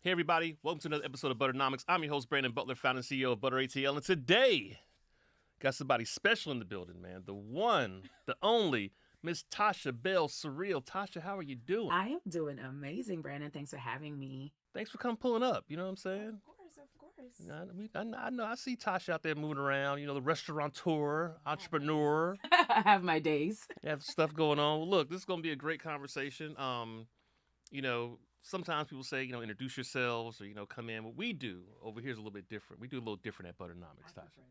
Hey everybody, welcome to another episode of Butternomics. I'm your host, Brandon Butler, founder and CEO of Butter ATL, and today, got somebody special in the building, man. The one, the only, Miss Tasha Belle Cyril. Tasha, how are you doing? I am doing amazing, Brandon. Thanks for having me. Thanks for pulling up, you know what I'm saying? Of course. I know, I see Tasha out there moving around, you know, the restaurateur, entrepreneur. I have my days. You have stuff going on. Well, look, this is going to be a great conversation. You know, sometimes people say, you know, introduce yourselves or, you know, come in. What we do over here is a little bit different. We do a little different at Butternomics, Tasha.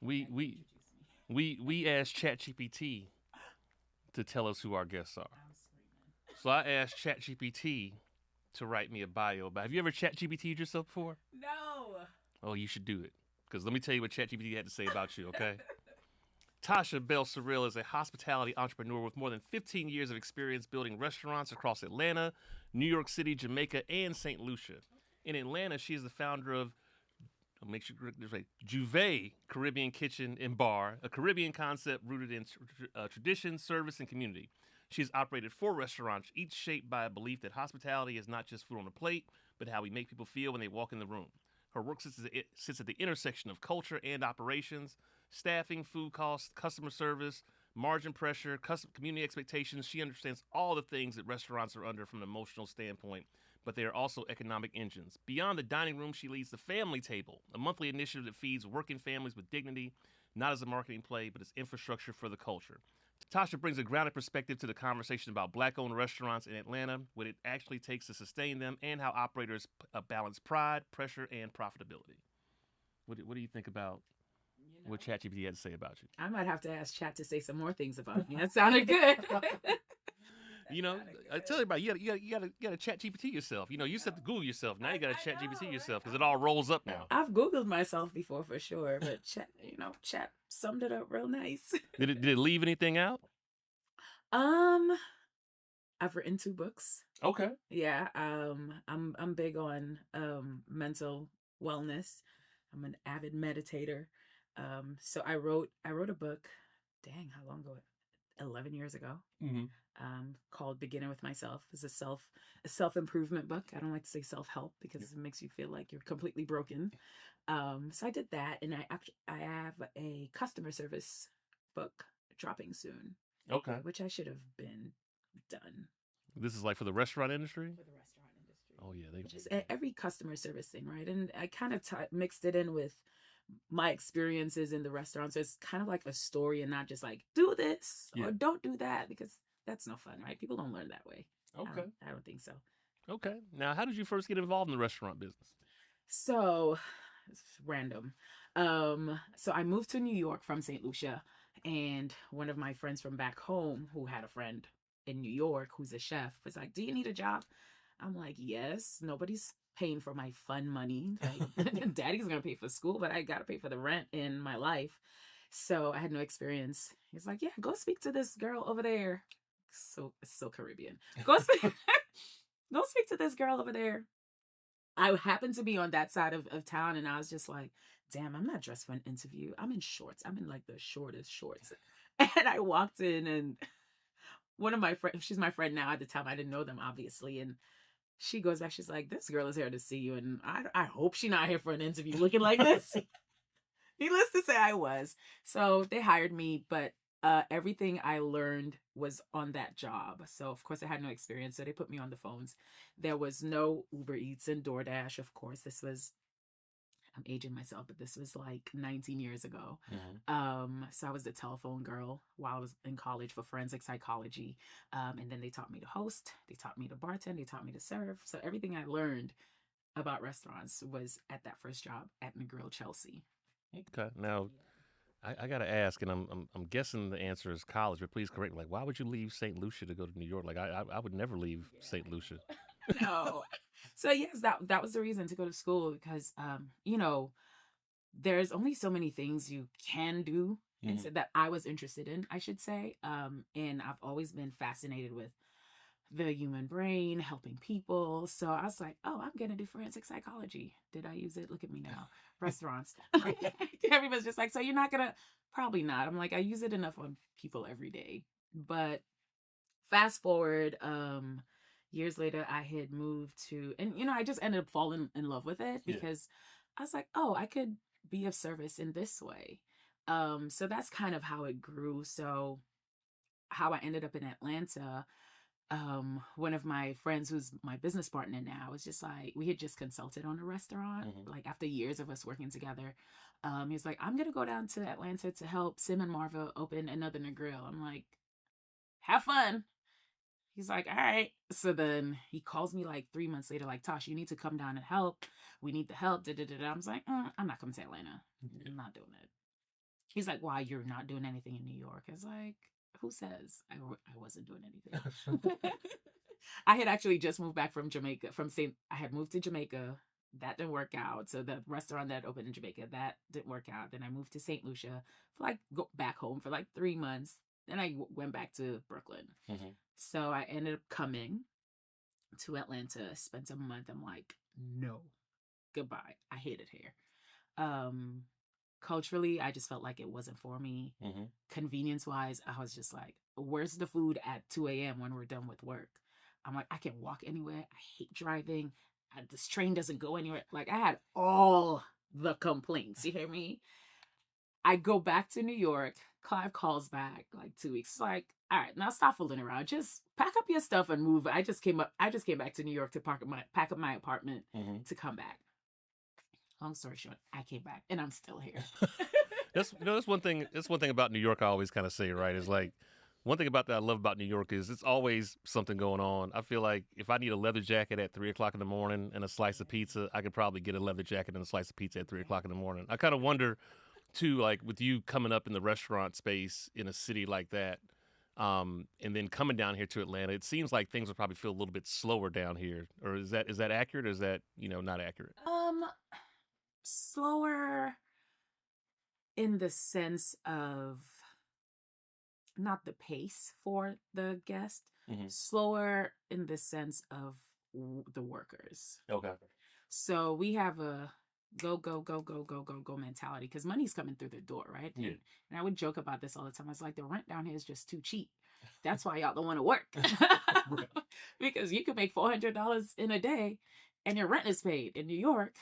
We we we ask ChatGPT to tell us who our guests are. So I asked ChatGPT to write me a bio. But have you ever ChatGPT'd yourself before? No. Oh, you should do it. Because let me tell you what ChatGPT had to say about you, okay? Tasha Belle Cyril is a hospitality entrepreneur with more than 15 years of experience building restaurants across Atlanta, New York City, Jamaica, and Saint Lucia. In Atlanta, she is the founder of, I'll make sure this right, Juve Caribbean Kitchen and Bar, a Caribbean concept rooted in tradition, service, and community. She has operated 4 restaurants, each shaped by a belief that hospitality is not just food on a plate, but how we make people feel when they walk in the room. Her work sits at the intersection of culture and operations, staffing, food costs, customer service, margin pressure, community expectations. She understands all the things that restaurants are under from an emotional standpoint, but they are also economic engines. Beyond the dining room, she leads the Family Table, a monthly initiative that feeds working families with dignity, not as a marketing play, but as infrastructure for the culture. Tasha brings a grounded perspective to the conversation about Black-owned restaurants in Atlanta, what it actually takes to sustain them, and how operators balance pride, pressure, and profitability. What do you think about what ChatGPT had to say about you? I might have to ask Chat to say some more things about me. That sounded good. You know, I tell you about you gotta ChatGPT yourself. You know, you used to have to Google yourself. Now you gotta ChatGPT yourself because it all rolls up now. I've Googled myself before for sure, but Chat summed it up real nice. Did it leave anything out? I've written 2 books. Okay. Yeah. I'm big on mental wellness. I'm an avid meditator. So I wrote a book. Dang, how long ago? 11 years ago. Mm-hmm. Called Beginning with Myself. It's a self improvement book. I don't like to say self help because it makes you feel like you're completely broken. So I did that, and I have a customer service book dropping soon. Okay. Which I should have been done. This is like for the restaurant industry? For the restaurant industry. Oh, yeah. Which is every customer service thing, right? And I kind of mixed it in with my experiences in the restaurant. So it's kind of like a story and not just like, do this or don't do that, because that's no fun, right? People don't learn that way. Okay. I don't think so. Okay. Now, how did you first get involved in the restaurant business? So, it's random. So I moved to New York from Saint Lucia, and one of my friends from back home who had a friend in New York who's a chef was like, do you need a job? I'm like, yes. Nobody's paying for my fun money. Like, Daddy's gonna pay for school, but I gotta pay for the rent in my life. So I had no experience. He's like, yeah, go speak to this girl over there. It's so Caribbean. Go speak to this girl over there. I happened to be on that side of town, and I was just like, damn, I'm not dressed for an interview. I'm in shorts. I'm in like the shortest shorts. And I walked in, and one of my friends, she's my friend now. At the time, I didn't know them, obviously. And she goes back, she's like, this girl is here to see you. And I hope she's not here for an interview looking like this. Needless to say, I was. So they hired me, but everything I learned was on that job. So, of course, I had no experience. So they put me on the phones. There was no Uber Eats and DoorDash, of course. I'm aging myself, but this was like 19 years ago. Mm-hmm. So I was the telephone girl while I was in college for forensic psychology. And then they taught me to host. They taught me to bartend. They taught me to serve. So everything I learned about restaurants was at that first job at McGrill Chelsea. Okay. Now, I got to ask, and I'm guessing the answer is college, but please correct me. Like, why would you leave St. Lucia to go to New York? Like, I would never leave St. Lucia. No. So yes, that was the reason to go to school, because there's only so many things you can do, and so that I was interested in, I should say. And I've always been fascinated with the human brain, helping people. So I was like, oh, I'm gonna do forensic psychology. Did I use it? Look at me now. Restaurants. Everybody's just like, so you're not gonna? Probably not. I'm like, I use it enough on people every day. But fast forward, years later, I had moved to, and I just ended up falling in love with it Yeah. because I was like, oh, I could be of service in this way. So that's kind of how it grew. So how I ended up in Atlanta, one of my friends who's my business partner now was just like, we had just consulted on a restaurant, like after years of us working together. He was like, I'm gonna go down to Atlanta to help Sim and Marva open another grill. I'm like, have fun. He's like, all right. So then he calls me like 3 months later, like, Tosh, you need to come down and help. We need the help. Da, da, da, da. I was like, I'm not coming to Atlanta. I'm not doing it. He's like, why? You're not doing anything in New York? I was like, who says I wasn't doing anything? I had actually just moved back from Jamaica, I had moved to Jamaica. That didn't work out. So the restaurant that opened in Jamaica, that didn't work out. Then I moved to Saint Lucia for like, go back home for like 3 months. Then I went back to Brooklyn. So I ended up coming to Atlanta, spent a month. I'm like, no, goodbye. I hate it here. Culturally, I just felt like it wasn't for me. Convenience wise, I was just like, where's the food at 2 a.m. when we're done with work? I'm like, I can walk anywhere. I hate driving. This train doesn't go anywhere. Like, I had all the complaints. You hear me? I go back to New York. Clive calls back like 2 weeks. It's like, all right, now stop fooling around. Just pack up your stuff and move. I just came back to New York to pack up my apartment to come back. Long story short, I came back and I'm still here. That's one thing. That's one thing about New York. I always kind of say, right, is like one thing about that I love about New York is it's always something going on. I feel like if I need a leather jacket at 3:00 in the morning and a slice of pizza, I could probably get a leather jacket and a slice of pizza at 3:00 in the morning. I kind of wonder too, like with you coming up in the restaurant space in a city like that, and then coming down here to Atlanta, it seems like things will probably feel a little bit slower down here. Or is that accurate? Or is that not accurate? Slower in the sense of not the pace for the guest, slower in the sense of the workers. Okay. So we have a go, go, go, go, go, go, go mentality because money's coming through the door, right? Yeah. And I would joke about this all the time. I was like, the rent down here is just too cheap. That's why y'all don't want to work. Because you could make $400 in a day and your rent is paid. In New York,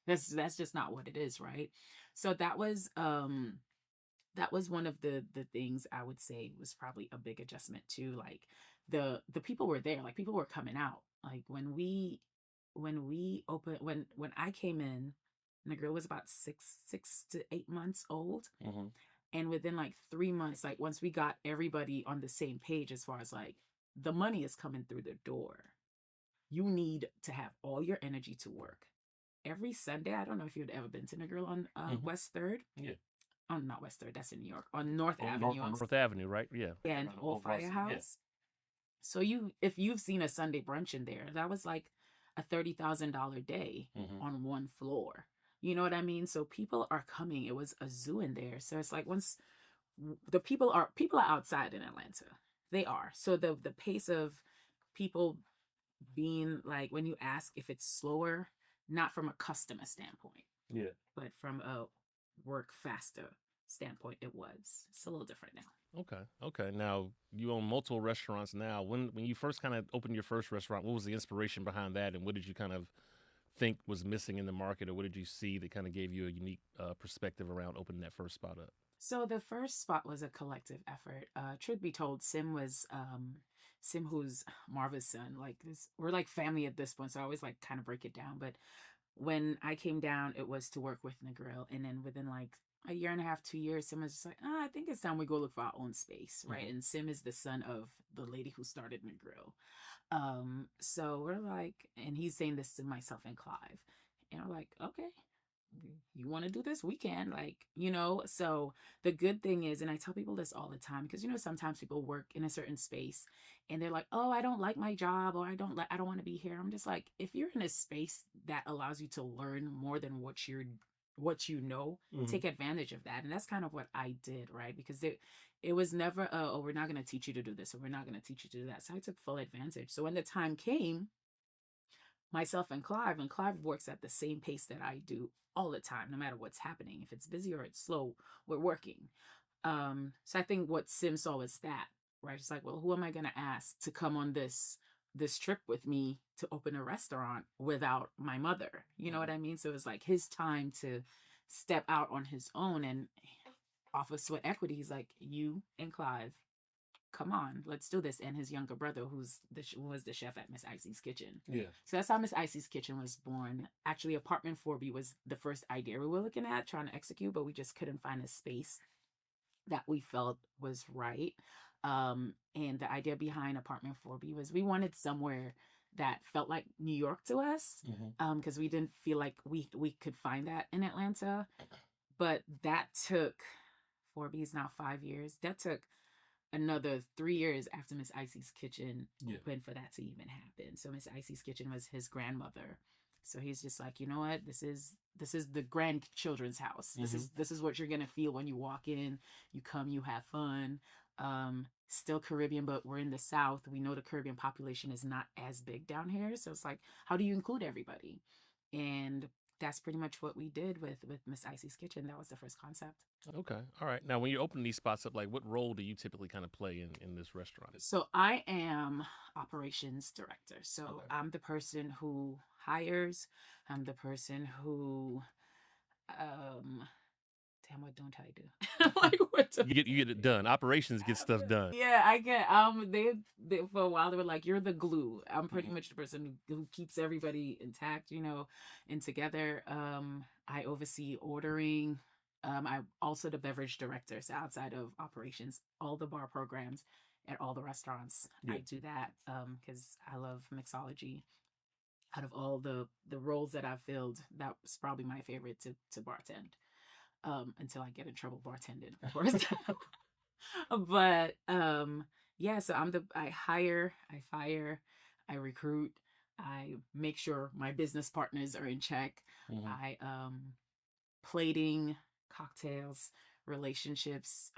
that's just not what it is, right? So that was one of the things I would say was probably a big adjustment too. Like the people were there, like people were coming out. Like when we opened, when I came in, and the girl was about 6 to 8 months old. And within like 3 months, like once we got everybody on the same page as far as like the money is coming through the door, you need to have all your energy to work. Every Sunday, I don't know if you've ever been to the girl on West 3rd. Yeah. On not West 3rd, that's in New York. On North Avenue. On North Avenue, right? Yeah. Yeah, and Old Firehouse. Yeah. So if you've seen a Sunday brunch in there, that was like a $30,000 day on one floor. You know what I mean? So people are coming. It was a zoo in there. So it's like once the people are outside in Atlanta. They are. So the pace of people being like, when you ask if it's slower, not from a customer standpoint. Yeah. But from a work faster standpoint, it's a little different now. Okay. Now you own multiple restaurants now. When you first kind of opened your first restaurant, what was the inspiration behind that, and what did you kind of think was missing in the market, or what did you see that kind of gave you a unique perspective around opening that first spot up? So the first spot was a collective effort. Truth be told, Sim, who's Marva's son. Like this, we're like family at this point. So I always like kind of break it down. But when I came down, it was to work with Negril, and then within like a year and a half, 2 years, Sim was just like, I think it's time we go look for our own space, right? And Sim is the son of the lady who started Negril. So we're like, and he's saying this to myself and Clive, and we're like, okay, you want to do this, we can, like, so the good thing is, and I tell people this all the time, because sometimes people work in a certain space and they're like, oh, I don't like my job, or I don't want to be here. I'm just like, if you're in a space that allows you to learn more than what take advantage of that. And that's kind of what I did, right? Because it was never oh, we're not going to teach you to do this, or we're not going to teach you to do that. So I took full advantage. So when the time came, myself and Clive works at the same pace that I do all the time, no matter what's happening. If it's busy or it's slow, we're working. So I think what Sim saw was that, right? It's like, well, who am I going to ask to come on this this trip with me to open a restaurant without my mother. You know what I mean? So it was like his time to step out on his own, and off of sweat equity, he's like, you and Clive, come on, let's do this. And his younger brother, was the chef at Miss Icy's Kitchen. Yeah. So that's how Miss Icy's Kitchen was born. Actually, apartment 4B was the first idea we were looking at, trying to execute, but we just couldn't find a space that we felt was right. And the idea behind apartment 4B was we wanted somewhere that felt like New York to us, because we didn't feel like we could find that in Atlanta. But that took 4B is now 5 years. That took another 3 years after Miss Icy's Kitchen opened for that to even happen. So Miss Icy's Kitchen was his grandmother. So he's just like, you know what? This is the grandchildren's house. This is what you're gonna feel when you walk in. You come, you have fun. Still Caribbean, but we're in the South. We know the Caribbean population is not as big down here. So it's like, how do you include everybody? And that's pretty much what we did with Miss Icy's Kitchen. That was the first concept. Okay. All right. Now, when you're opening these spots up, like, what role do you typically kind of play in this restaurant? So I am operations director. So I'm the person who hires. I'm the person who, damn, what don't I do? Like, what do You get it done. Operations get stuff done. Yeah, I get. They for a while they were like, "You're the glue." I'm pretty much the person who keeps everybody intact, and together. I oversee ordering. I'm also the beverage director, so outside of operations, all the bar programs at all the restaurants, I do that because I love mixology. Out of all the roles that I've filled, that was probably my favorite to bartend. Until I get in trouble bartending, of course. But yeah, so I hire, I fire, I recruit, I make sure my business partners are in check. I plating, cocktails, relationships,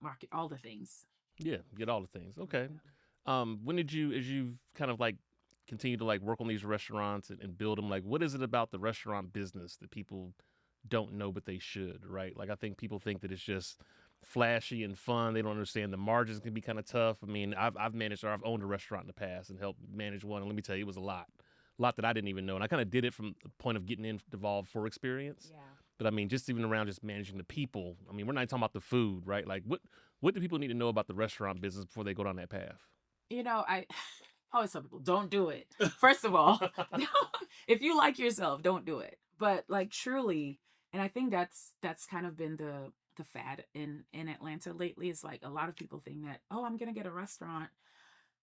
market, all the things. Yeah, get all the things. Okay. When did you, as you've kind of like continue to like work on these restaurants and build them, like, what is it about the restaurant business that people don't know but they should, right? Like, I think people think that it's just flashy and fun. They don't understand the margins can be kind of tough. I mean, I've managed or I've owned a restaurant in the past and helped manage one, and let me tell you, it was a lot that I didn't even know, and I kind of did it from the point of getting involved for experience. Yeah. But I mean, just even around just managing the people. I mean, we're not talking about the food, right? Like, what do people need to know about the restaurant business before they go down that path? I always tell people, don't do it. First of all, if you like yourself, don't do it. But like, truly, and I think that's kind of been the fad in Atlanta lately. Is like a lot of people think that, oh, I'm gonna get a restaurant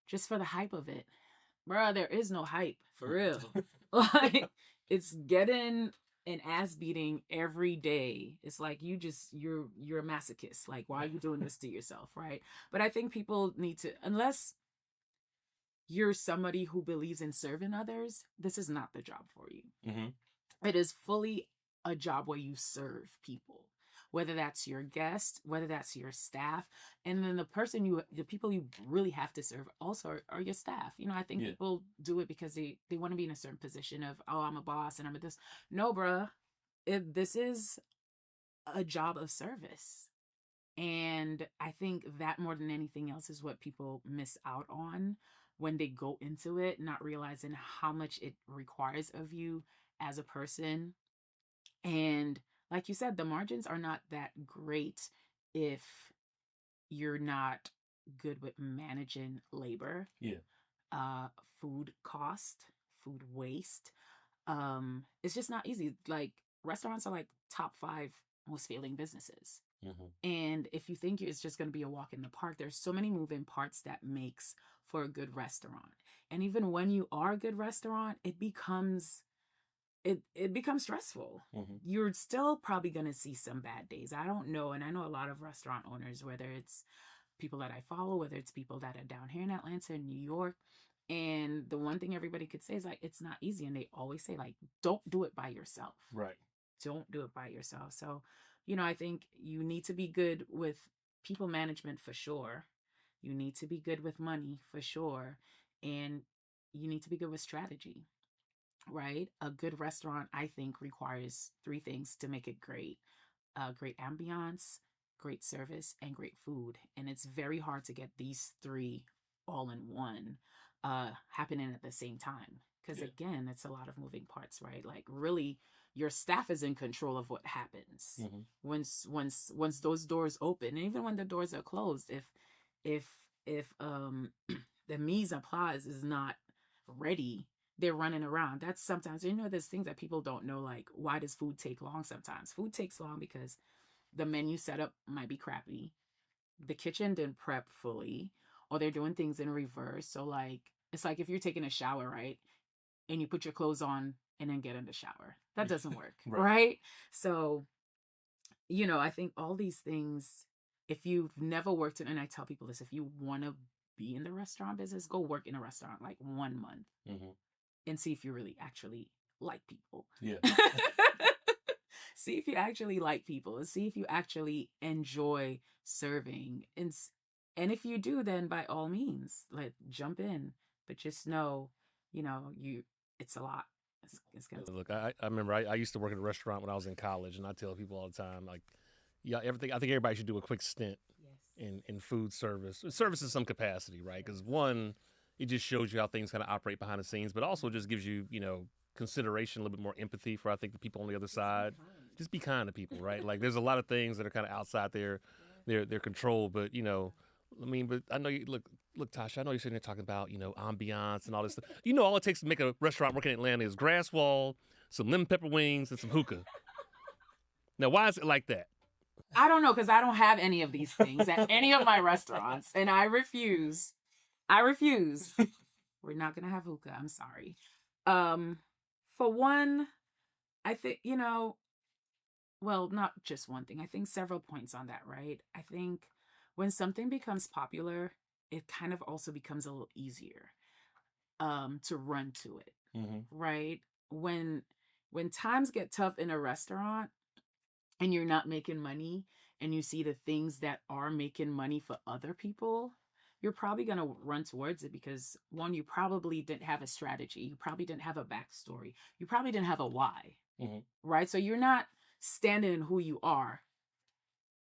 just for the hype of it. Bruh, there is no hype, for real. Like, it's getting an ass beating every day. It's like you're a masochist. Like, why are you doing this to yourself, right? But I think people need to, unless you're somebody who believes in serving others, this is not the job for you. It is fully a job where you serve people, whether that's your guest, whether that's your staff, and then the people you really have to serve also are your staff. I think people do it because they want to be in a certain position of, oh, I'm a boss and I'm a this. No, bruh, this is a job of service. And I think that more than anything else is what people miss out on when they go into it, not realizing how much it requires of you as a person. And like you said, the margins are not that great if you're not good with managing labor, food cost, food waste. It's just not easy. Like, restaurants are like top 5 most failing businesses. And if you think it's just going to be a walk in the park, there's so many moving parts that makes for a good restaurant. And even when you are a good restaurant, it becomes stressful. You're still probably going to see some bad days. I don't know. And I know a lot of restaurant owners, whether it's people that I follow, whether it's people that are down here in Atlanta and New York. And the one thing everybody could say is like, it's not easy. And they always say, like, don't do it by yourself. Right. Don't do it by yourself. So, I think you need to be good with people management for sure. You need to be good with money for sure. And you need to be good with strategy, right? A good restaurant, I think, requires 3 things to make it great. Great ambiance, great service, and great food. And it's very hard to get these 3 all in one. happening at the same time. Because Yeah. again, it's a lot of moving parts, right? Like really, your staff is in control of what happens Mm-hmm. once those doors open, and even when the doors are closed. If if the mise en place is not ready, they're running around. That's sometimes, there's things that people don't know, like why does food take long? Sometimes food takes long because the menu setup might be crappy, the kitchen didn't prep fully, or they're doing things in reverse. So like it's like if you're taking a shower, right? And you put your clothes on and then get in the shower. That doesn't work, Right. right? So, I think all these things, if you've never worked in, and I tell people this, if you want to be in the restaurant business, go work in a restaurant like 1 month Mm-hmm. and see if you really actually like people. Yeah. See if you actually like people, and see if you actually enjoy serving. And if you do, then by all means, like jump in. But just know, it's a lot. It's gonna. Look, I remember I used to work at a restaurant when I was in college, and I tell people all the time, like, yeah, everything. I think everybody should do a quick stint Yes. in food service in some capacity, right? Because one, it just shows you how things kind of operate behind the scenes, but also just gives you, consideration, a little bit more empathy for, I think, the people on the other side. Just be kind to people, right? Like, there's a lot of things that are kind of outside their control, but I mean, but I know you look, Tasha. I know you're sitting there talking about ambiance and all this stuff. All it takes to make a restaurant work in Atlanta is grass wall, some lemon pepper wings, and some hookah. Now, why is it like that? I don't know, because I don't have any of these things at any of my restaurants, and I refuse. I refuse. We're not gonna have hookah. I'm sorry. For one, I think well, not just one thing. I think several points on that, right? I think when something becomes popular, it kind of also becomes a little easier to run to it, Mm-hmm. right? When times get tough in a restaurant and you're not making money, and you see the things that are making money for other people, you're probably going to run towards it because one, you probably didn't have a strategy, you probably didn't have a backstory, you probably didn't have a why. Mm-hmm. Right? So you're not standing in who you are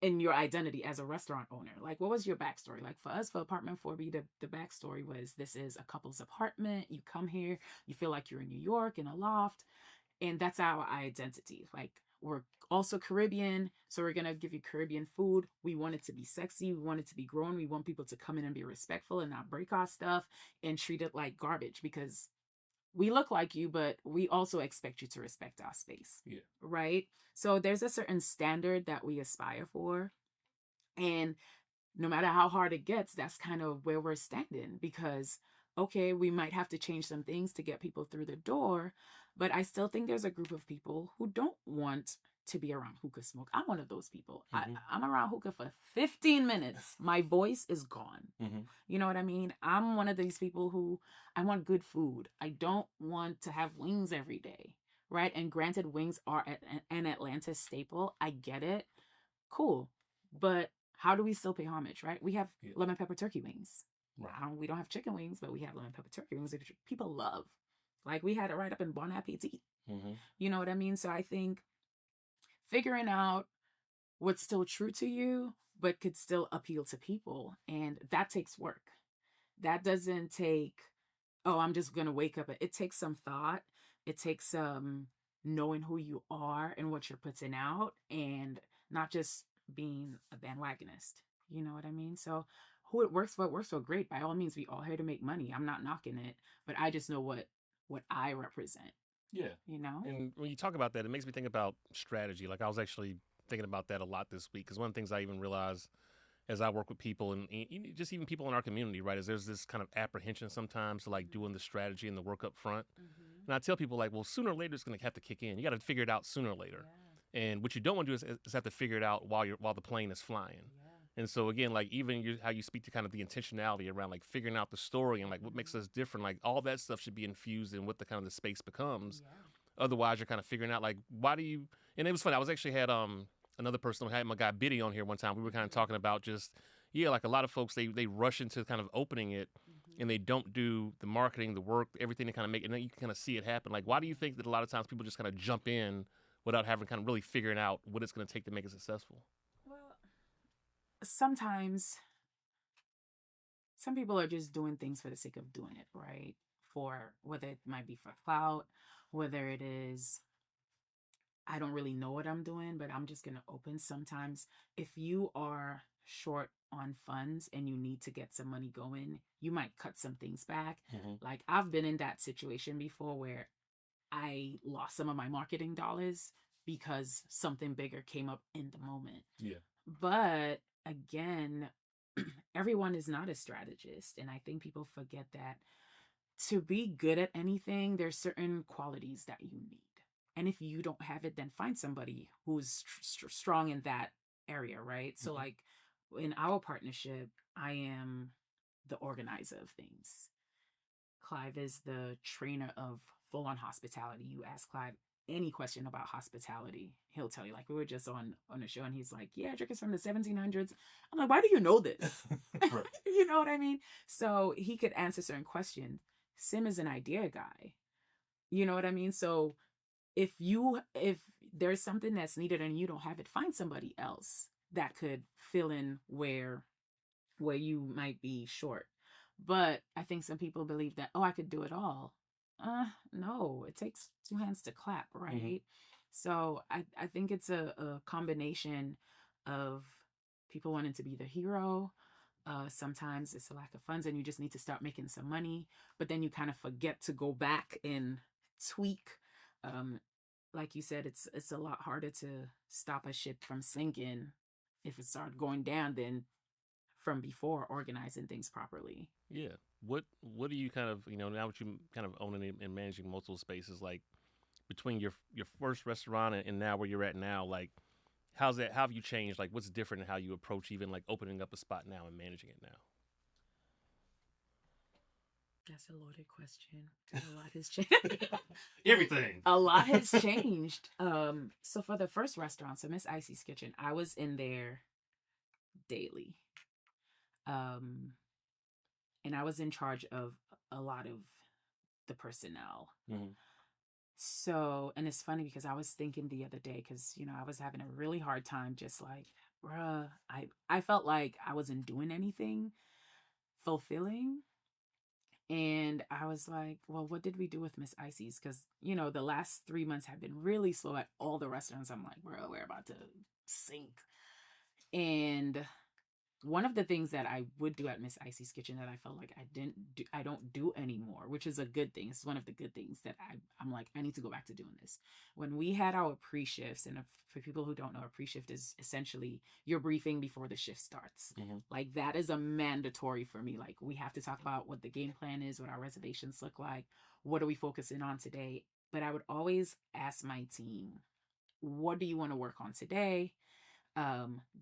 in your identity as a restaurant owner. Like, what was your backstory? Like for us, for apartment 4B, the backstory was, this is a couple's apartment. You come here, you feel like you're in New York in a loft. And that's our identity. Like, we're also Caribbean, so we're gonna give you Caribbean food. We want it to be sexy, we want it to be grown, we want people to come in and be respectful and not break our stuff and treat it like garbage, because we look like you, but we also expect you to respect our space. Yeah. Right? So there's a certain standard that we aspire for. And no matter how hard it gets, that's kind of where we're standing, because, okay, we might have to change some things to get people through the door, but I still think there's a group of people who don't want to be around hookah smoke. I'm one of those people. Mm-hmm. I'm around hookah for 15 minutes. My voice is gone. Mm-hmm. You know what I mean? I'm one of these people who, I want good food. I don't want to have wings every day, right? And granted, wings are an Atlanta staple. I get it. Cool. But how do we still pay homage, right? We have lemon pepper turkey wings. Right. We don't have chicken wings, but we have lemon pepper turkey wings, which people love. Like, we had it right up in Bon Appetit. Mm-hmm. You know what I mean? So I think figuring out what's still true to you, but could still appeal to people. And that takes work. That doesn't take, oh, I'm just going to wake up. It takes some thought. It takes knowing who you are and what you're putting out, and not just being a bandwagonist. You know what I mean? So who it works for, it works for, great. By all means, we all here to make money. I'm not knocking it, but I just know what I represent. Yeah. And when you talk about that, it makes me think about strategy. Like, I was actually thinking about that a lot this week, because one of the things I even realized as I work with people and just even people in our community, right, is there's this kind of apprehension sometimes to like doing the strategy and the work up front. Mm-hmm. And I tell people, like, well, sooner or later it's going to have to kick in. You got to figure it out sooner or later. Yeah. And what you don't want to do is have to figure it out while the plane is flying. Yeah. And so again, like, even how you speak to kind of the intentionality around like figuring out the story and like what makes us different, like all that stuff should be infused in what the kind of the space becomes. Yeah. Otherwise, you're kind of figuring out like, why do you? And it was funny. I was actually had another person. I had my guy Biddy on here one time. We were kind of talking about just like a lot of folks they rush into kind of opening it, and they don't do the marketing, the work, everything to kind of make it. And then you can kind of see it happen. Like, why do you think that a lot of times people just kind of jump in without having kind of really figuring out what it's going to take to make it successful? Well, sometimes some people are just doing things for the sake of doing it, right? For whether it might be for clout, whether it is, I don't really know what I'm doing, but I'm just going to open. Sometimes if you are short on funds and you need to get some money going, you might cut some things back. Like I've been in that situation before where I lost some of my marketing dollars because something bigger came up in the moment. Yeah. But again, everyone is not a strategist. And I think people forget that to be good at anything, there's certain qualities that you need. And if you don't have it, then find somebody who's strong in that area, right? So, like in our partnership, I am the organizer of things. Clive is the trainer of full on hospitality. You ask Clive any question about hospitality, he'll tell you. Like we were just on a show and he's like, yeah, drink is from the 1700s. I'm like, why do you know this? You know what I mean? So he could answer certain questions. Sim is an idea guy. You know what I mean? So if there's something that's needed and you don't have it, find somebody else that could fill in where you might be short. But I think some people believe that, oh, I could do it all. No, it takes two hands to clap, right? So I think it's a combination of people wanting to be the hero. Sometimes it's a lack of funds and you just need to start making some money, but then you kind of forget to go back and tweak. Like you said, it's a lot harder to stop a ship from sinking if it started going down than from before organizing things properly. Yeah. What do you kind of, now that you kind of owning and managing multiple spaces, like between your first restaurant and now where you're at now, like how have you changed? Like what's different in how you approach even like opening up a spot now and managing it now? That's a loaded question. A lot has changed. Everything. A lot has changed. So for the first restaurant, so Miss Icy's Kitchen, I was in there daily. And I was in charge of a lot of the personnel. So, and it's funny because I was thinking the other day, because, I was having a really hard time just like, bruh, I felt like I wasn't doing anything fulfilling. And I was like, well, what did we do with Miss Icy's? Because, the last 3 months have been really slow at all the restaurants. I'm like, bro, we're about to sink. And one of the things that I would do at Miss Icy's Kitchen that I felt like I don't do anymore, which is a good thing. It's one of the good things that I'm like, I need to go back to doing this. When we had our pre-shifts, and for people who don't know, a pre-shift is essentially your briefing before the shift starts. Like that is a mandatory for me. Like we have to talk about what the game plan is, what our reservations look like, what are we focusing on today. But I would always ask my team, what do you want to work on today?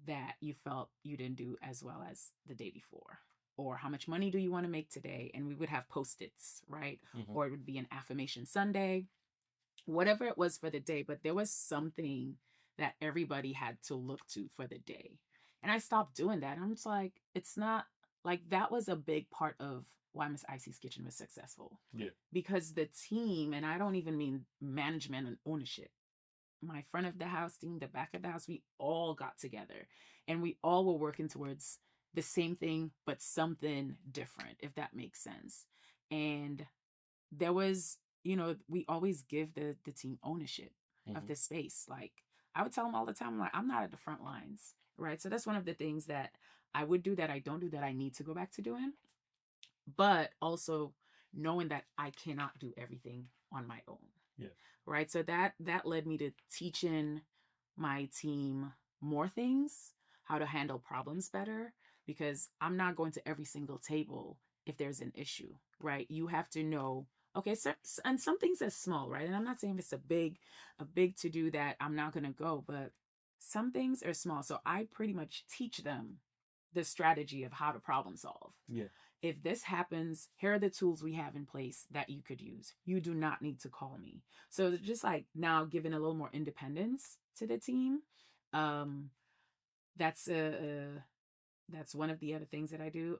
That you felt you didn't do as well as the day before, or how much money do you want to make today? And we would have post-its, right? Or it would be an affirmation Sunday, whatever it was for the day, but there was something that everybody had to look to for the day. And I stopped doing that. I'm just like, it's not like that was a big part of why Miss Icy's Kitchen was successful. Yeah. Because the team, and I don't even mean management and ownership, my front of the house team, the back of the house, we all got together and we all were working towards the same thing, but something different, if that makes sense. And there was, we always give the team ownership of the space. Like I would tell them all the time, like, I'm not at the front lines, right? So that's one of the things that I would do that I don't do that I need to go back to doing. But also knowing that I cannot do everything on my own. Yeah. Right. So that led me to teaching my team more things, how to handle problems better, because I'm not going to every single table if there's an issue, right? You have to know, okay, so, and some things are small, right? And I'm not saying it's a big to do that I'm not going to go, but some things are small. So I pretty much teach them the strategy of how to problem solve. Yeah. If this happens, here are the tools we have in place that you could use. You do not need to call me. So just like now giving a little more independence to the team. That's one of the other things that I do.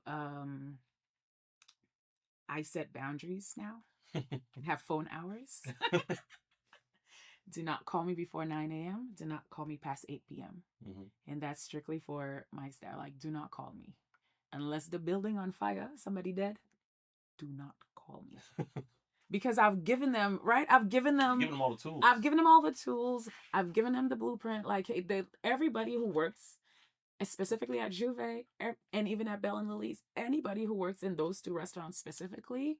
I set boundaries now. Have phone hours. Do not call me before 9 a.m. Do not call me past 8 p.m. And that's strictly for my staff. Like, do not call me unless the building on fire, somebody dead, do not call me. Because I've given them, right? I've given them all the tools. I've given them all the tools. I've given them the blueprint. Like, everybody who works, specifically at Juve and even at Belle and Lily's, anybody who works in those two restaurants specifically,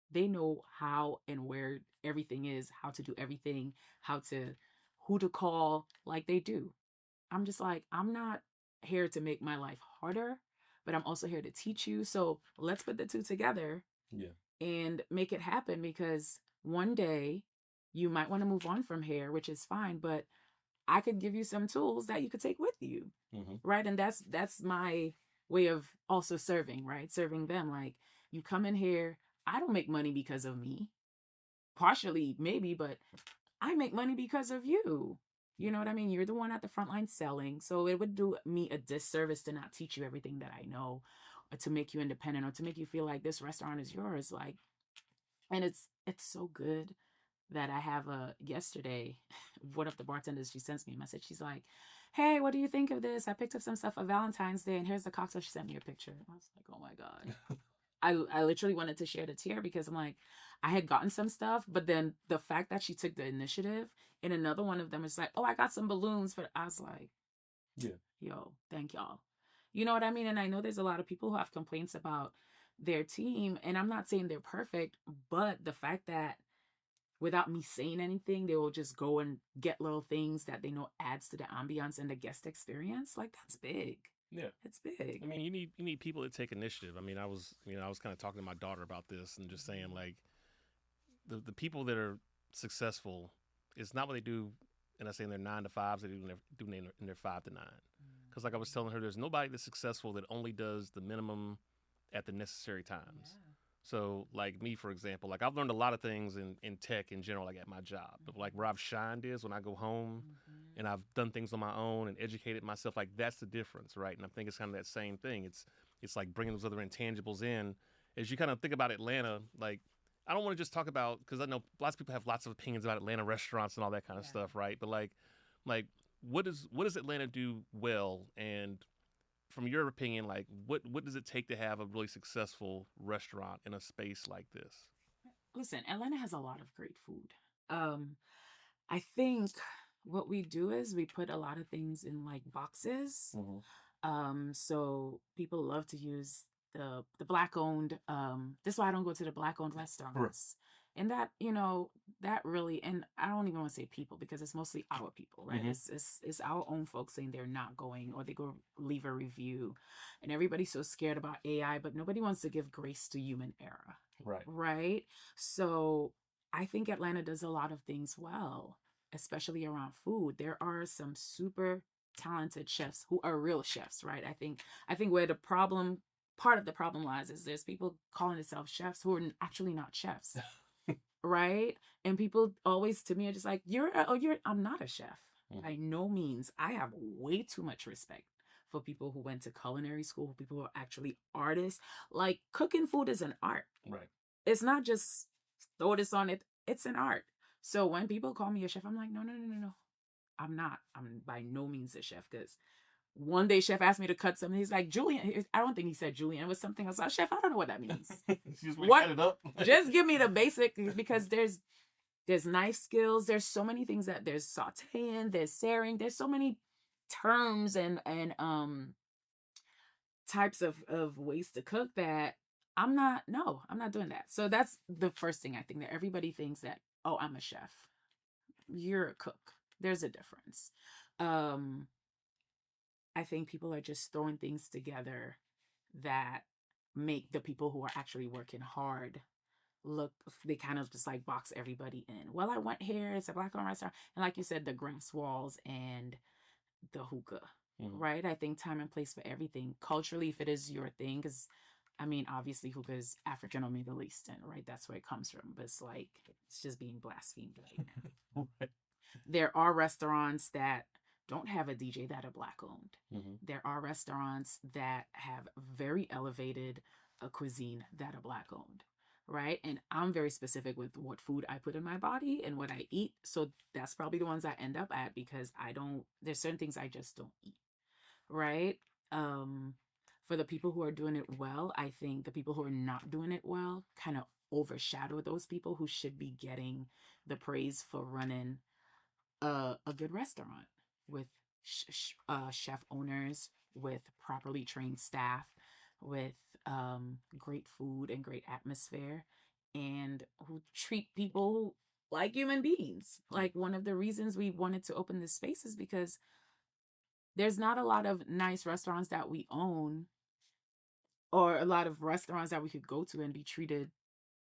they know how and where everything is, how to do everything, who to call, like they do. I'm just like, I'm not here to make my life harder, but I'm also here to teach you. So let's put the two together. Yeah. And make it happen, because one day you might want to move on from here, which is fine, but I could give you some tools that you could take with you. Right? And that's my way of also serving, right? Serving them. Like, you come in here, I don't make money because of me. Partially, maybe, but I make money because of you. You know what I mean? You're the one at the front line selling. So it would do me a disservice to not teach you everything that I know, or to make you independent, or to make you feel like this restaurant is yours. Like, and it's so good that I have yesterday, one of the bartenders, she sends me a message. She's like, hey, what do you think of this? I picked up some stuff for Valentine's Day, and here's the cocktail. She sent me a picture. I was like, oh my God. I literally wanted to share the tear, because I'm like, I had gotten some stuff, but then the fact that she took the initiative, and another one of them is like, oh, I got some balloons for, I was like, yeah, yo, thank y'all. You know what I mean? And I know there's a lot of people who have complaints about their team, and I'm not saying they're perfect, but the fact that without me saying anything, they will just go and get little things that they know adds to the ambiance and the guest experience, like, that's big. Yeah, it's big. I mean, you need people to take initiative. I mean, I was kind of talking to my daughter about this, and just saying, like, the people that are successful, it's not what they do, and I say in their 9 to 5s, they do in their 5 to 9. Because like I was telling her, there's nobody that's successful that only does the minimum at the necessary times. Yeah. So like me, for example, like I've learned a lot of things in tech in general, like at my job. But like where I've shined is when I go home and I've done things on my own and educated myself. Like that's the difference, right? And I think it's kind of that same thing. It's like bringing those other intangibles in. As you kind of think about Atlanta, like I don't want to just talk about, because I know lots of people have lots of opinions about Atlanta restaurants and all that kind of stuff, right? But like what does Atlanta do well? And from your opinion, like what does it take to have a really successful restaurant in a space like this? Listen, Atlanta has a lot of great food. I think what we do is we put a lot of things in like boxes. So people love to use the black owned. This is why I don't go to the black owned restaurants. And that, that really, and I don't even want to say people, because it's mostly our people, right? It's our own folks saying they're not going, or they go leave a review, and everybody's so scared about AI, but nobody wants to give grace to human error. Right. So I think Atlanta does a lot of things well, especially around food. There are some super talented chefs who are real chefs, right? I think where part of the problem lies is there's people calling themselves chefs who are actually not chefs. Right? And people always to me are just like, I'm not a chef. By no means. I have way too much respect for people who went to culinary school, people who are actually artists. Like, cooking food is an art. Right. It's not just throw this on it. It's an art. So when people call me a chef, I'm like, no. I'm not. I'm by no means a chef, because one day chef asked me to cut something. He's like, Julian. I don't think he said Julian. It was something else. I was like, chef, I don't know what that means. What? It up. Just give me the basic, because there's knife skills. There's so many things that there's sauteing, there's searing. There's so many terms and types of ways to cook that I'm not doing that. So that's the first thing I think, that everybody thinks that, oh, I'm a chef. You're a cook. There's a difference. I think people are just throwing things together that make the people who are actually working hard look, they kind of just like box everybody in. Well, I went here, it's a black-owned restaurant. And like you said, the grass walls and the hookah, right? I think time and place for everything. Culturally, if it is your thing, because I mean, obviously hookah is African or Middle Eastern, right? That's where it comes from. But it's like, it's just being blasphemed right now. There are restaurants that don't have a DJ that are black owned. There are restaurants that have very elevated cuisine that are black owned, right? And I'm very specific with what food I put in my body and what I eat. So that's probably the ones I end up at, because there's certain things I just don't eat, right? for the people who are doing it well, I think the people who are not doing it well kind of overshadow those people who should be getting the praise for running a good restaurant with chef owners, with properly trained staff, with great food and great atmosphere, and who treat people like human beings. Like, one of the reasons we wanted to open this space is because there's not a lot of nice restaurants that we own, or a lot of restaurants that we could go to and be treated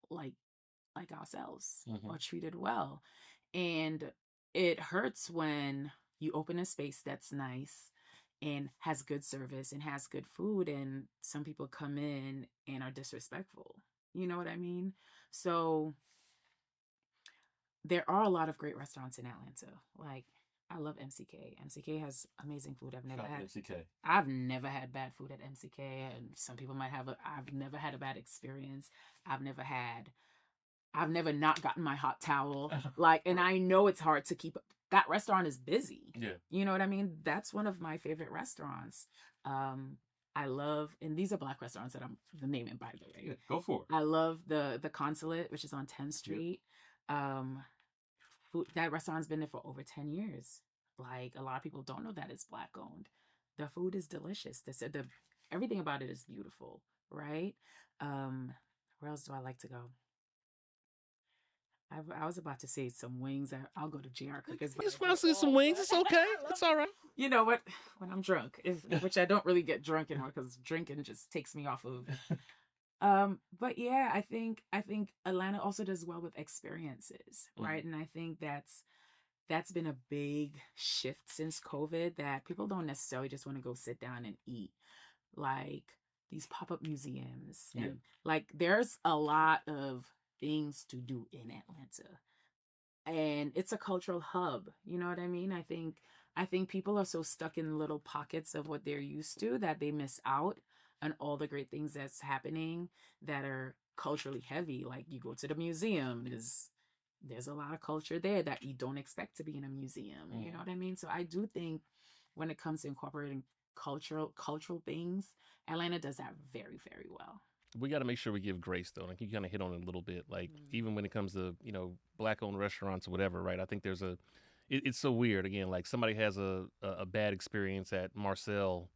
like ourselves, or treated well. And it hurts when you open a space that's nice and has good service and has good food, and some people come in and are disrespectful. You know what I mean? So there are a lot of great restaurants in Atlanta. Like, I love MCK. MCK has amazing food. I've never had bad food at MCK, and some people might have. I've never had a bad experience. I've never not gotten my hot towel. Like, and I know it's hard to keep. That restaurant is busy. Yeah. You know what I mean? That's one of my favorite restaurants. I love, and these are Black restaurants that I'm naming, by the way. Yeah, go for it. I love the Consulate, which is on 10th Street. Food, that restaurant's been there for over 10 years. Like, a lot of people don't know that it's Black owned. The food is delicious. Everything about it is beautiful, right? Where else do I like to go? I was about to say some wings. I'll go to JR Cookers. You just want to see some wings? It's okay. It's all right. You know what? When I'm drunk, which I don't really get drunk anymore because drinking just takes me off of. But yeah, I think Atlanta also does well with experiences, right? And I think that's been a big shift since COVID, that people don't necessarily just want to go sit down and eat. Like, these pop-up museums, and like, there's a lot of things to do in Atlanta, and it's a cultural hub. You know what I mean? I think people are so stuck in little pockets of what they're used to that they miss out on all the great things that's happening that are culturally heavy. Like, you go to the museum, there's a lot of culture there that you don't expect to be in a museum. You know what I mean? So I do think when it comes to incorporating cultural things, Atlanta does that very, very well. We got to make sure we give grace, though. Like, you kind of hit on it a little bit. Like, even when it comes to, Black-owned restaurants or whatever, right? I think there's it's so weird. Again, like, somebody has a bad experience at Marcel.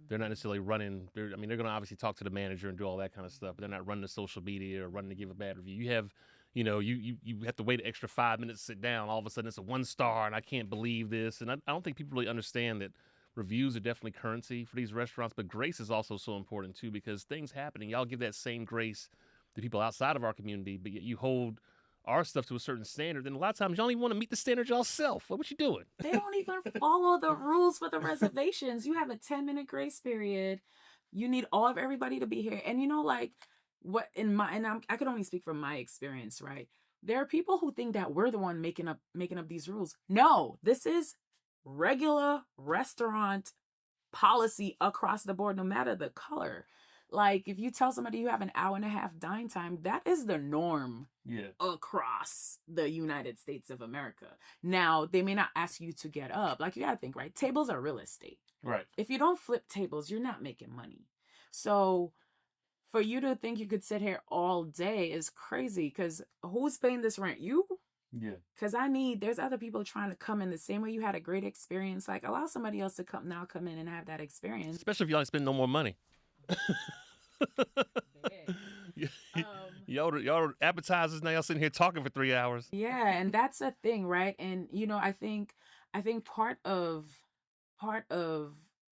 They're not necessarily running. They're going to obviously talk to the manager and do all that kind of stuff, but they're not running the social media or running to give a bad review. You have, you have to wait an extra 5 minutes to sit down. All of a sudden, it's a 1-star, and I can't believe this. And I don't think people really understand that reviews are definitely currency for these restaurants, but grace is also so important too, because things happen, and y'all give that same grace to people outside of our community, but yet you hold our stuff to a certain standard, and a lot of times you don't even want to meet the standard yourself. What you doing? They don't even follow the rules for the reservations. You have a 10-minute grace period. You need everybody to be here. And like, what I can only speak from my experience, right? There are people who think that we're the one making up these rules. No, this is regular restaurant policy across the board, no matter the color. Like, if you tell somebody you have an hour and a half dine time, that is the norm across the United States of America. Now, they may not ask you to get up. Like, you gotta think, right? Tables are real estate. Right. If you don't flip tables, you're not making money. So for you to think you could sit here all day is crazy, because who's paying this rent? You? Yeah. Because there's other people trying to come in the same way you had a great experience. Like, allow somebody else to come in and have that experience. Especially if y'all spend no more money. Y'all appetizers, now y'all sitting here talking for 3 hours. Yeah, and that's a thing, right? And I think part of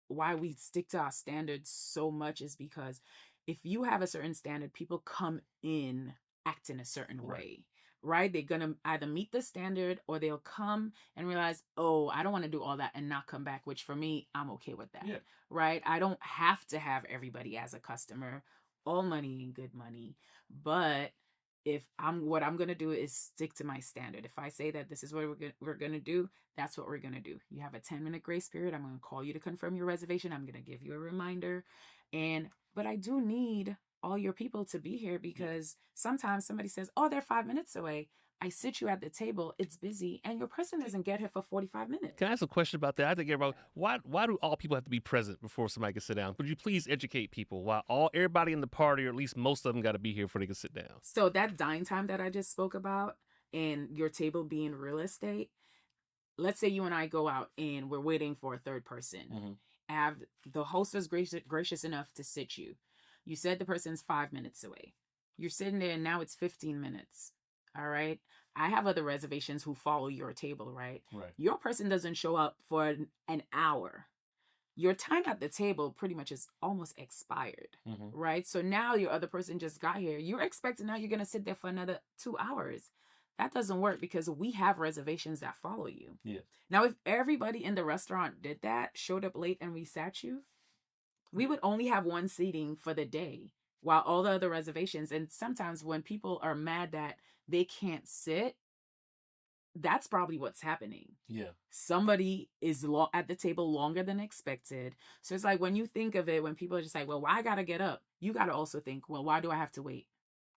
why we stick to our standards so much is because if you have a certain standard, people come in acting a certain way. Right? They're going to either meet the standard, or they'll come and realize, oh, I don't want to do all that, and not come back, which for me, I'm okay with that. Yeah. Right? I don't have to have everybody as a customer. All money ain't good money. But what I'm going to do is stick to my standard. If I say that this is what we're going to do, that's what we're going to do. You have a 10-minute grace period. I'm going to call you to confirm your reservation. I'm going to give you a reminder. But I do need all your people to be here, because sometimes somebody says, oh, they're 5 minutes away. I sit you at the table, it's busy, and your person doesn't get here for 45 minutes. Can I ask a question about that? I think everybody, why do all people have to be present before somebody can sit down? Would you please educate people why everybody in the party, or at least most of them, got to be here before they can sit down? So that dine time that I just spoke about, and your table being real estate, let's say you and I go out and we're waiting for a third person. The host was gracious enough to sit you. You said the person's 5 minutes away. You're sitting there and now it's 15 minutes. All right. I have other reservations who follow your table, right? Right. Your person doesn't show up for an hour. Your time at the table pretty much is almost expired, right? So now your other person just got here. You're expecting now you're going to sit there for another 2 hours. That doesn't work because we have reservations that follow you. Yeah. Now, if everybody in the restaurant did that, showed up late and we sat you, we would only have one seating for the day while all the other reservations. And sometimes when people are mad that they can't sit, that's probably what's happening. Yeah. Somebody is at the table longer than expected. So it's like when you think of it, when people are just like, well, why I got to get up? You got to also think, well, why do I have to wait?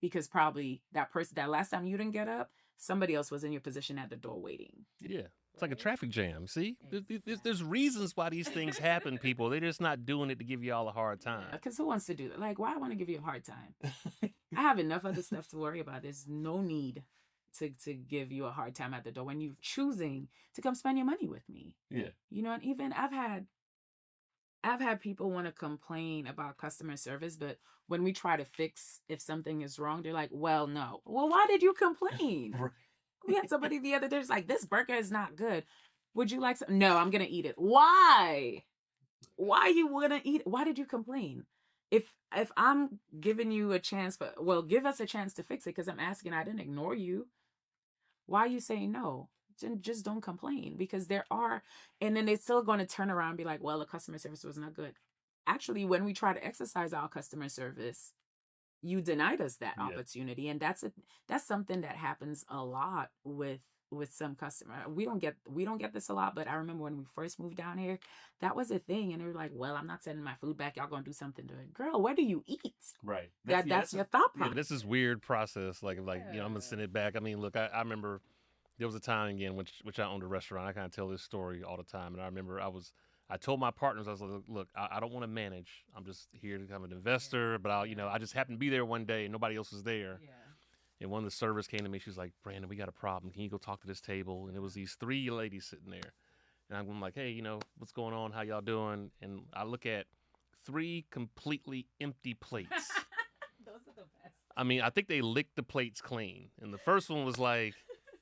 Because probably that person, that last time you didn't get up, somebody else was in your position at the door waiting. Yeah. It's like a traffic jam. See, there's reasons why these things happen, people. They're just not doing it to give you all a hard time. Because who wants to do that? Like, why I want to give you a hard time? I have enough other stuff to worry about. There's no need to give you a hard time at the door when you're choosing to come spend your money with me. Yeah. You know, and even I've had people want to complain about customer service, but when we try to fix if something is wrong, they're like, well, no. Well, why did you complain? Right. We had somebody the other day just like, this burger is not good. Would you like some? No, I'm going to eat it. Why? Why you want to eat it? Why did you complain? If I'm giving you a chance give us a chance to fix it because I'm asking, I didn't ignore you. Why are you saying no? Just don't complain because and then they're still going to turn around and be like, well, the customer service was not good. Actually, when we try to exercise our customer service, you denied us that opportunity. And that's something that happens a lot with some customer. We don't get this a lot, but I remember when we first moved down here, that was a thing. And they were like, well, I'm not sending my food back. Y'all gonna do something to it. Girl, where do you eat? Right. That's your thought process. Yeah, this is weird process. Like, I'm gonna send it back. I mean, look, I remember there was a time again, which I owned a restaurant. I kind of tell this story all the time. And I remember I told my partners, I was like, look, I don't want to manage. I'm just here to become an investor, but I just happened to be there one day and nobody else was there. Yeah. And one of the servers came to me. She was like, Brandon, we got a problem. Can you go talk to this table? And it was these 3 ladies sitting there. And I'm like, hey, what's going on? How y'all doing? And I look at 3 completely empty plates. Those are the best. I mean, I think they licked the plates clean. And the first one was like,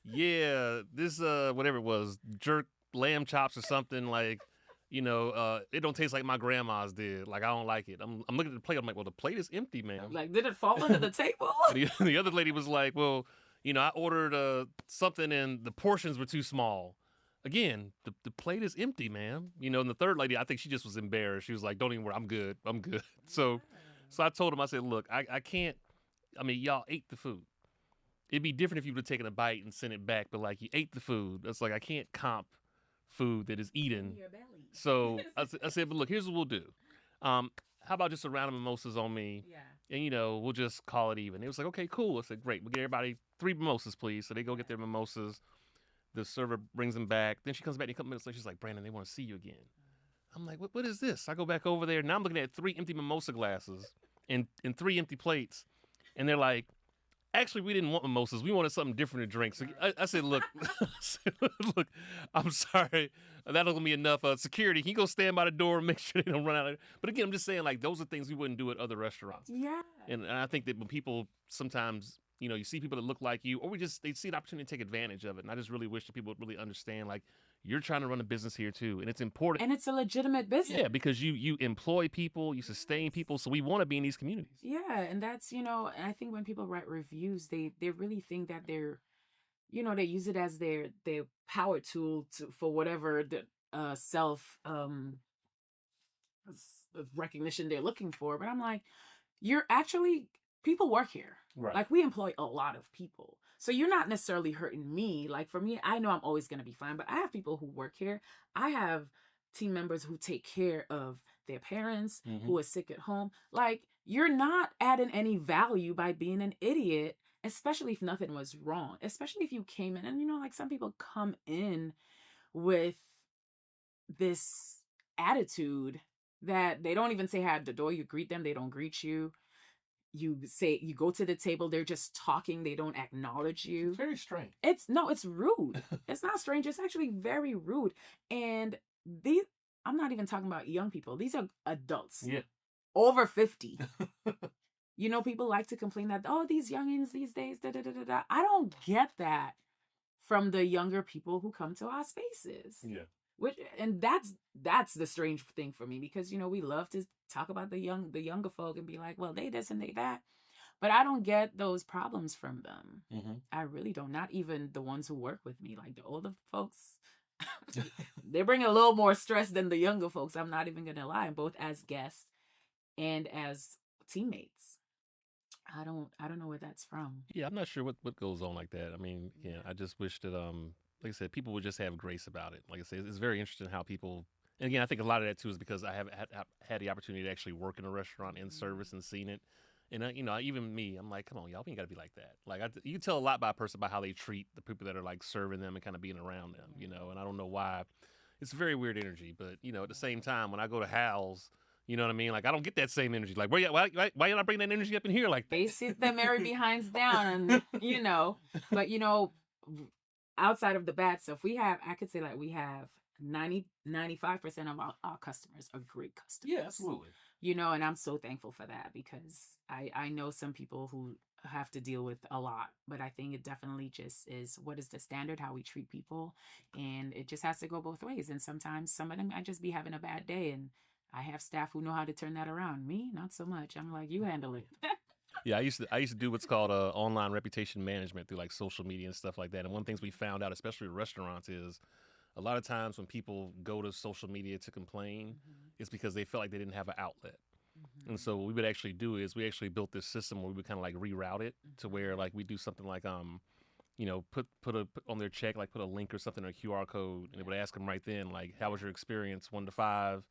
yeah, this, whatever it was, jerk lamb chops or something, like, it don't taste like my grandma's did. Like, I don't like it. I'm looking at the plate. I'm like, well, the plate is empty, man. Like, did it fall under the table? The other lady was like, well, I ordered something and the portions were too small. Again, the plate is empty, ma'am. And the third lady, I think she just was embarrassed. She was like, don't even worry. I'm good. So I told him, I said, look, I can't. I mean, y'all ate the food. It'd be different if you would have taken a bite and sent it back, but like, you ate the food. It's like, I can't comp food that is eaten. So I said, but look, here's what we'll do. How about just a round of mimosas on me? Yeah. And, we'll just call it even. It was like, okay, cool. I said, great. We'll get everybody 3 mimosas, please. So they go get their mimosas. The server brings them back. Then she comes back a couple minutes later. She's like, Brandon, they want to see you again. I'm like, what is this? I go back over there. Now I'm looking at 3 empty mimosa glasses and 3 empty plates. And they're like, actually, we didn't want mimosas. We wanted something different to drink. So I said, look, I'm sorry. That'll be enough. Security, can you go stand by the door and make sure they don't run out of it? But again, I'm just saying, like, those are things we wouldn't do at other restaurants. Yeah. And I think that when people sometimes, you see people that look like you, or they see an opportunity to take advantage of it. And I just really wish that people would really understand, like, you're trying to run a business here too. And it's important. And it's a legitimate business. Yeah, because you employ people, you sustain people. So we want to be in these communities. Yeah. And that's, and I think when people write reviews, they really think that they're, they use it as their power tool for whatever the self recognition they're looking for. But I'm like, people work here. Right. Like, we employ a lot of people. So you're not necessarily hurting me. Like, for me, I know I'm always going to be fine, but I have people who work here. I have team members who take care of their parents, who are sick at home. Like, you're not adding any value by being an idiot especially if nothing was wrong, especially if you came in and, like some people come in with this attitude that they don't even say hi at the door. You greet them, they don't greet you. You go to the table, they're just talking, they don't acknowledge you. It's very strange. It's rude. It's not strange, it's actually very rude. And I'm not even talking about young people. These are adults. Yeah. Over 50. People like to complain that, oh, these youngins these days, da da da da da. I don't get that from the younger people who come to our spaces. Yeah. And that's the strange thing for me, because we love to talk about the younger folk and be like, well, they this and they that, but I don't get those problems from them. Mm-hmm. I really don't. Not even the ones who work with me, like the older folks. They bring a little more stress than the younger folks. I'm not even gonna lie, both as guests and as teammates. I don't know where that's from. Yeah, I'm not sure what goes on like that. I mean, yeah, I just wish that like I said, people would just have grace about it. Like I said, it's very interesting how people, and again, I think a lot of that too is because I have had the opportunity to actually work in a restaurant in service and seen it. And even me, I'm like, come on, y'all, we ain't got to be like that. Like, you can tell a lot by a person by how they treat the people that are like serving them and kind of being around them, And I don't know why. It's a very weird energy, but at the same time, when I go to Hal's, you know what I mean? Like, I don't get that same energy. Like, why you not bring that energy up in here like that? They sit the Mary behinds down, and but outside of the bad stuff, I could say like we have 95% of our customers are great customers. Yeah, absolutely. And I'm so thankful for that, because I know some people who have to deal with a lot, but I think it definitely just is, what is the standard, how we treat people, and it just has to go both ways. And sometimes some of them might just be having a bad day, and I have staff who know how to turn that around. Me, not so much. I'm like, you handle it. Yeah, I used to do what's called online reputation management through like social media and stuff like that. And one of the things we found out, especially with restaurants, is a lot of times when people go to social media to complain, it's because they felt like they didn't have an outlet. And so what we would actually do is we actually built this system where we would kind of like reroute it to where like we do something like put on their check, like put a link or something or a QR code, and it would ask them right then, like, how was your experience 1 to 5?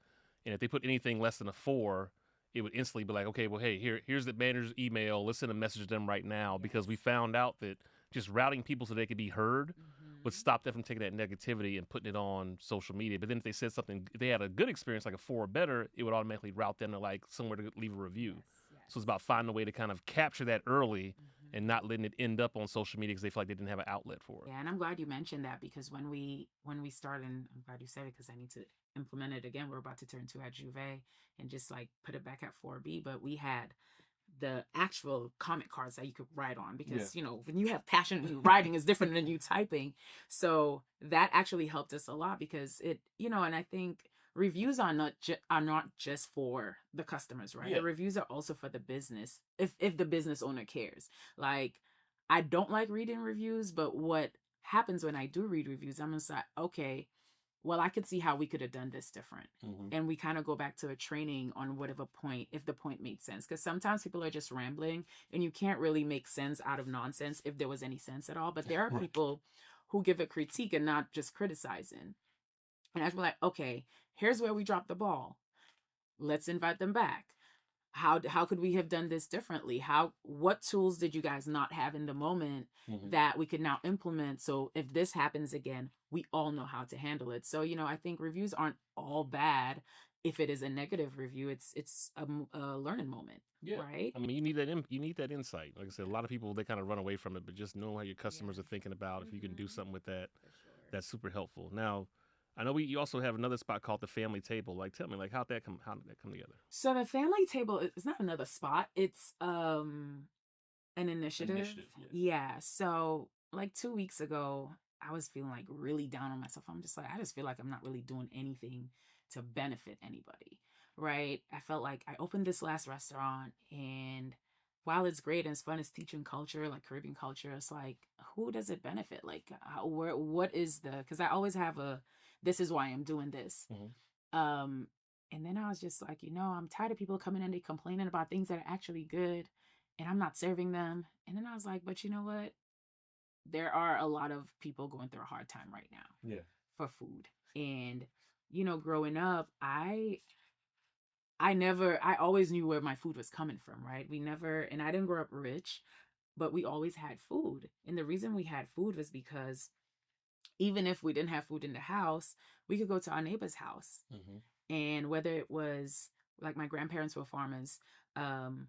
And if they put anything less than a 4, it would instantly be like, okay, well, hey, here's the manager's email. Let's send a message to them right now, because we found out that just routing people so they could be heard would stop them from taking that negativity and putting it on social media. But then if they said something, if they had a good experience, like a 4 or better, it would automatically route them to like somewhere to leave a review. Yes. So it's about finding a way to kind of capture that early and not letting it end up on social media because they feel like they didn't have an outlet for it. Yeah, and I'm glad you mentioned that, because when we started, and I'm glad you said it because I need to implement it again. We're about to turn 2 at Juve and just like put it back at 4B, but we had the actual comment cards that you could write on, because when you have passion, writing is different than you typing. So that actually helped us a lot, because it and I think reviews are not just for the customers, right? The reviews are also for the business, if the business owner cares. Like, I don't like reading reviews, but what happens when I do read reviews, I'm just like, okay, well, I could see how we could have done this different. And we kind of go back to a training on whatever point, if the point made sense. Because sometimes people are just rambling and you can't really make sense out of nonsense, if there was any sense at all. But there are people who give a critique and not just criticizing. And I was like, okay, here's where we dropped the ball. Let's invite them back. How could we have done this differently? What tools did you guys not have in the moment that we could now implement? So if this happens again, we all know how to handle it. So, I think reviews aren't all bad. If it is a negative review, it's a learning moment, right? I mean, you need that insight. Like I said, a lot of people, they kind of run away from it, but just know how your customers are thinking about. If you can do something with that, that's super helpful. Now, I know you also have another spot called the Family Table. Like, tell me, like, how did that come together? So the Family Table is not another spot. It's an initiative. Yeah. So like 2 weeks ago, I was feeling like really down on myself. I'm just like, I just feel like I'm not really doing anything to benefit anybody, right? I felt like I opened this last restaurant, and while it's great and it's fun, it's teaching culture, like Caribbean culture, it's like, who does it benefit? Like, what is because I always have this is why I'm doing this. And then I was just like, I'm tired of people coming in, they complaining about things that are actually good, and I'm not serving them. And then I was like, but you know what? There are a lot of people going through a hard time right now for food. And, growing up, I always knew where my food was coming from, right? And I didn't grow up rich. but we always had food. And the reason we had food was because even if we didn't have food in the house, we could go to our neighbor's house. And whether it was like my grandparents were farmers,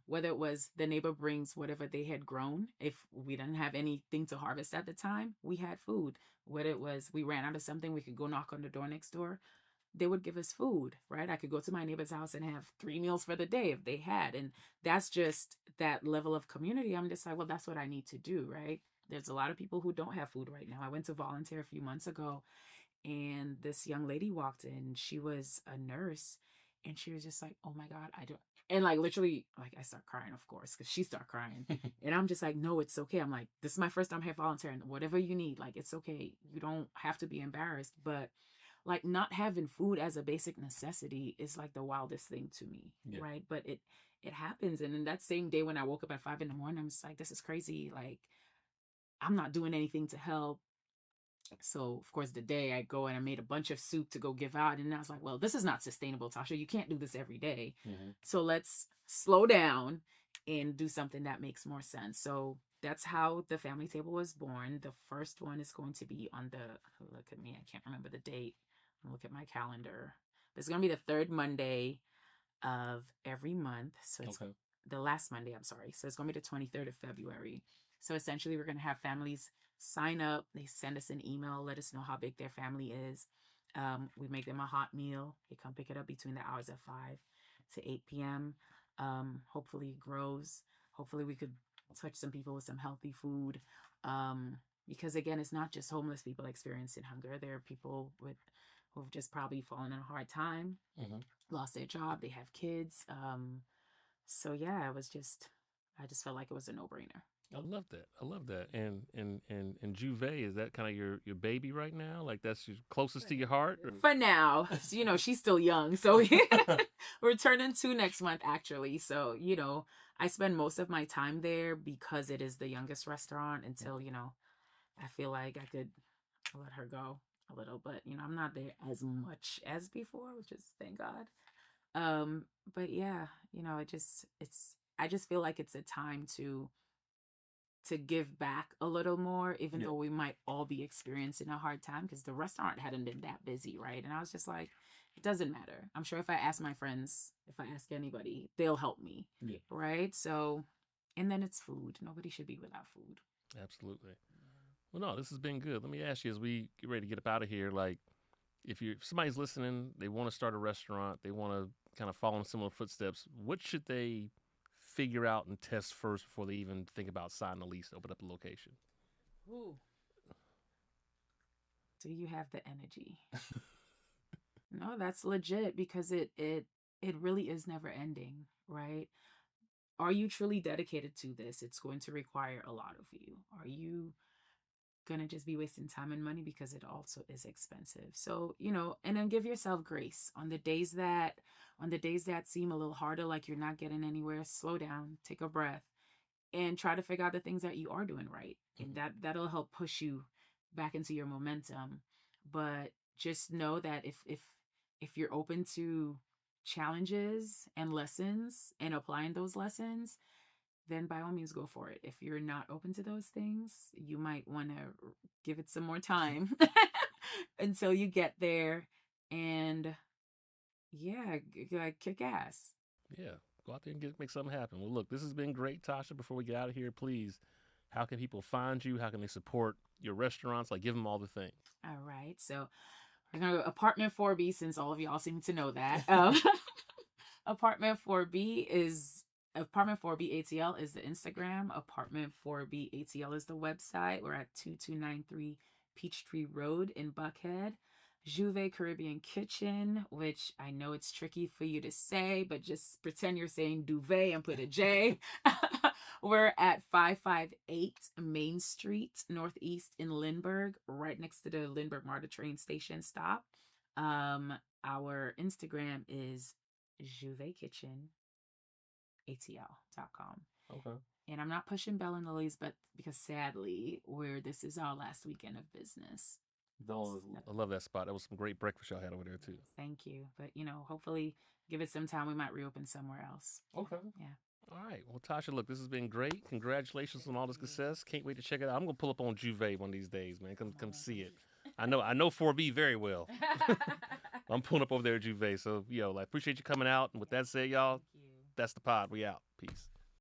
whether it was the neighbor brings whatever they had grown, if we didn't have anything to harvest at the time, we had food. Whether it was we ran out of something, we could go knock on the door next door, they would give us food, right? I could go to my neighbor's house and have 3 meals for the day if they had. And that's just that level of community. I'm just like, well, that's what I need to do, right? There's a lot of people who don't have food right now. I went to volunteer a few months ago, and this young lady walked in. She was a nurse, and she was just like, oh my God, I don't. And like literally, like I start crying, of course, because she started crying. And I'm just like, no, it's okay. I'm like, this is my first time here volunteering. Whatever you need, like, it's okay. You don't have to be embarrassed. But like not having food as a basic necessity is like the wildest thing to me, right? But it happens. And then that same day when I woke up at 5 a.m, I'm just like, this is crazy. Like, I'm not doing anything to help. So of course the day I go and I made a bunch of soup to go give out, and I was like, well, this is not sustainable, Tasha. You can't do this every day. So let's slow down and do something that makes more sense. So that's how the family table was born. The first one is going to be on look at me, I can't remember the date. Look at my calendar. It's going to be the third Monday of every month. So it's the last Monday, I'm sorry. So it's going to be the 23rd of February. So essentially, we're going to have families sign up. They send us an email, let us know how big their family is. We make them a hot meal. They come pick it up between the hours of 5 to 8 p.m. Hopefully it grows. Hopefully we could touch some people with some healthy food. Because again, it's not just homeless people experiencing hunger. There are people who've just probably fallen in a hard time, lost their job, they have kids. So yeah, I just felt like it was a no-brainer. I love that. I love that. And Juve, is that kind of your baby right now? Like that's your closest to your heart? Or? For now, she's still young, so we're turning 2 next month actually. So I spend most of my time there because it is the youngest restaurant until I feel like I could let her go a little, but I'm not there as much as before, which is thank God. But yeah, I just feel like it's a time to give back a little more, even though we might all be experiencing a hard time, because the restaurant hadn't been that busy, right? And I was just like, it doesn't matter. I'm sure if I ask my friends, if I ask anybody, they'll help me, right? So, and then it's food. Nobody should be without food. Absolutely. Well, no, this has been good. Let me ask you, as we get ready to get up out of here, like, if somebody's listening, they want to start a restaurant, they want to kind of follow in similar footsteps, what should they figure out and test first before they even think about signing a lease to open up a location? Ooh. Do you have the energy? No, that's legit, because it really is never ending, right? Are you truly dedicated to this? It's going to require a lot of you. Are you gonna just be wasting time and money, because it also is expensive? So and then give yourself grace on the days that seem a little harder, like you're not getting anywhere. Slow down, take a breath, and try to figure out the things that you are doing right, and that'll help push you back into your momentum. But just know that if you're open to challenges and lessons and applying those lessons, then by all means go for it. If you're not open to those things, you might want to give it some more time until you get there. And yeah, kick ass. Yeah, go out there and make something happen. Well, look, this has been great, Tasha. Before we get out of here, please, how can people find you? How can they support your restaurants? Like, give them all the things. All right. So we're going to go apartment 4B, since all of y'all seem to know that. Apartment 4B ATL is the Instagram. Apartment 4B ATL is the website. We're at 2293 Peachtree Road in Buckhead. Juve Caribbean Kitchen, which I know it's tricky for you to say, but just pretend you're saying duvet and put a J. We're at 558 Main Street, Northeast in Lindbergh, right next to the Lindbergh MARTA train station stop. Our Instagram is JuveKitchenATL.com. Okay. And I'm not pushing Bell and Lily's, but because sadly, this is our last weekend of business. I love that spot. That was some great breakfast y'all had over there too. Thank you. But hopefully give it some time. We might reopen somewhere else. Okay. Yeah. All right. Well, Tasha, look, this has been great. Congratulations on all the success. Can't wait to check it out. I'm gonna pull up on Juve one of these days, man. Come see it. I know 4B very well. I'm pulling up over there at Juve. So, like, appreciate you coming out. And with that said, y'all, Thank you. that's the pod. We out. Peace.